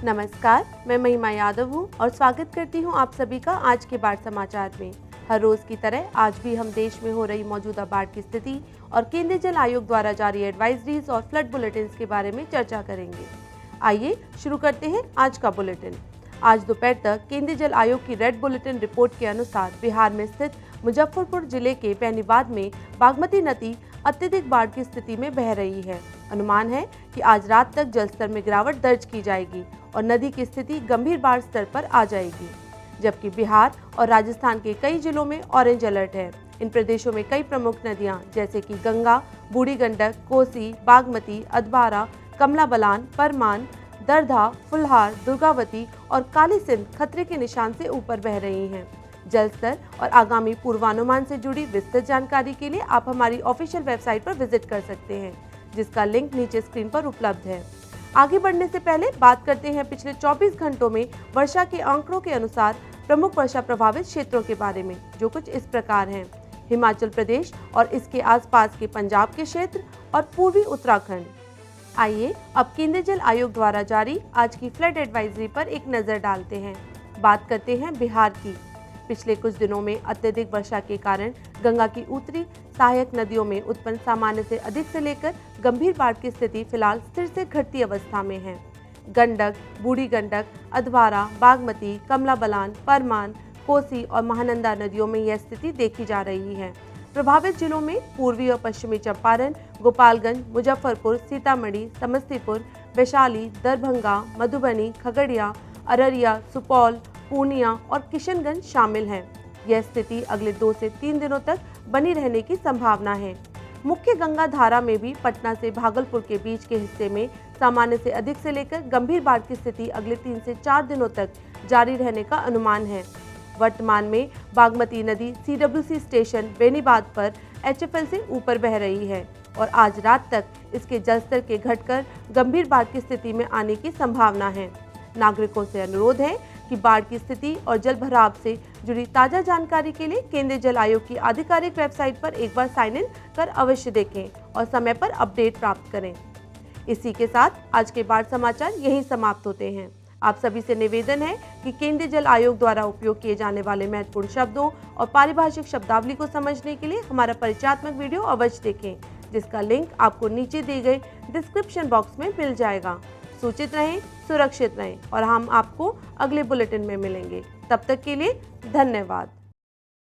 नमस्कार, मैं महिमा यादव हूँ और स्वागत करती हूँ आप सभी का आज के बाढ़ समाचार में। हर रोज की तरह आज भी हम देश में हो रही मौजूदा बाढ़ की स्थिति और केंद्रीय जल आयोग द्वारा जारी एडवाइजरीज और फ्लड बुलेटिन के बारे में चर्चा करेंगे। आइए शुरू करते हैं आज का बुलेटिन। आज दोपहर तक केंद्रीय जल आयोग की रेड बुलेटिन रिपोर्ट के अनुसार बिहार में स्थित मुजफ्फरपुर जिले के बेनीबाद में बागमती नदी अत्यधिक बाढ़ की स्थिति में बह रही है। अनुमान है कि आज रात तक जलस्तर में गिरावट दर्ज की जाएगी और नदी की स्थिति गंभीर बाढ़ स्तर पर आ जाएगी, जबकि बिहार और राजस्थान के कई जिलों में ऑरेंज अलर्ट है। इन प्रदेशों में कई प्रमुख नदियां जैसे कि गंगा, बूढ़ी गंडक, कोसी, बागमती, अधवारा, कमला बलान, परमान, दरधा, फुल्हार, दुर्गावती और काली सिंध खतरे के निशान से ऊपर बह रही हैं। जल स्तर और आगामी पूर्वानुमान से जुड़ी विस्तृत जानकारी के लिए आप हमारी ऑफिशियल वेबसाइट पर विजिट कर सकते हैं, जिसका लिंक नीचे स्क्रीन पर उपलब्ध है। आगे बढ़ने से पहले बात करते हैं पिछले 24 घंटों में वर्षा के आंकड़ों के अनुसार प्रमुख वर्षा प्रभावित क्षेत्रों के बारे में, जो कुछ इस प्रकार हैं। हिमाचल प्रदेश और इसके आसपास के पंजाब के क्षेत्र और पूर्वी उत्तराखंड। आइए अब केंद्रीय जल आयोग द्वारा जारी आज की फ्लड एडवाइजरी पर एक नजर डालते हैं। बात करते हैं बिहार की। पिछले कुछ दिनों में अत्यधिक वर्षा के कारण गंगा की उत्तरी सहायक नदियों में उत्पन्न सामान्य से अधिक से लेकर गंभीर बाढ़ की स्थिति फिलहाल स्थिर से घटती अवस्था में है। गंडक, बूढ़ी गंडक, अधवारा, बागमती, कमला बलान, परमान, कोसी और महानंदा नदियों में यह स्थिति देखी जा रही है। प्रभावित जिलों में पूर्वी और पश्चिमी चंपारण, गोपालगंज, मुजफ्फरपुर, सीतामढ़ी, समस्तीपुर, वैशाली, दरभंगा, मधुबनी, खगड़िया, अररिया, सुपौल, पूर्णिया और किशनगंज शामिल हैं। यह स्थिति अगले 2 से 3 दिनों तक बनी रहने की संभावना है। मुख्य गंगा धारा में भी पटना से भागलपुर के बीच के हिस्से में सामान्य से अधिक से लेकर गंभीर बाढ़ की स्थिति अगले 3 से 4 दिनों तक जारी रहने का अनुमान है। वर्तमान में बागमती नदी CWC स्टेशन बेनीबाद पर HFL से ऊपर बह रही है और आज रात तक इसके जलस्तर के घटकर गंभीर बाढ़ की स्थिति में आने की संभावना है। नागरिकों से अनुरोध है कि बाढ़ की स्थिति और जल भराव से जुड़ी ताज़ा जानकारी के लिए केंद्रीय जल आयोग की आधिकारिक वेबसाइट पर एक बार साइन इन कर अवश्य देखें और समय पर अपडेट प्राप्त करें। इसी के साथ आज के बाढ़ समाचार यहीं समाप्त होते हैं। आप सभी से निवेदन है कि केंद्रीय जल आयोग द्वारा उपयोग किए जाने वाले महत्वपूर्ण शब्दों और पारिभाषिक शब्दावली को समझने के लिए हमारा परिचयात्मक वीडियो अवश्य देखें, जिसका लिंक आपको नीचे दिए गए डिस्क्रिप्शन बॉक्स में मिल जाएगा। सूचित रहें, सुरक्षित रहें और हम आपको अगले बुलेटिन में मिलेंगे। तब तक के लिए धन्यवाद।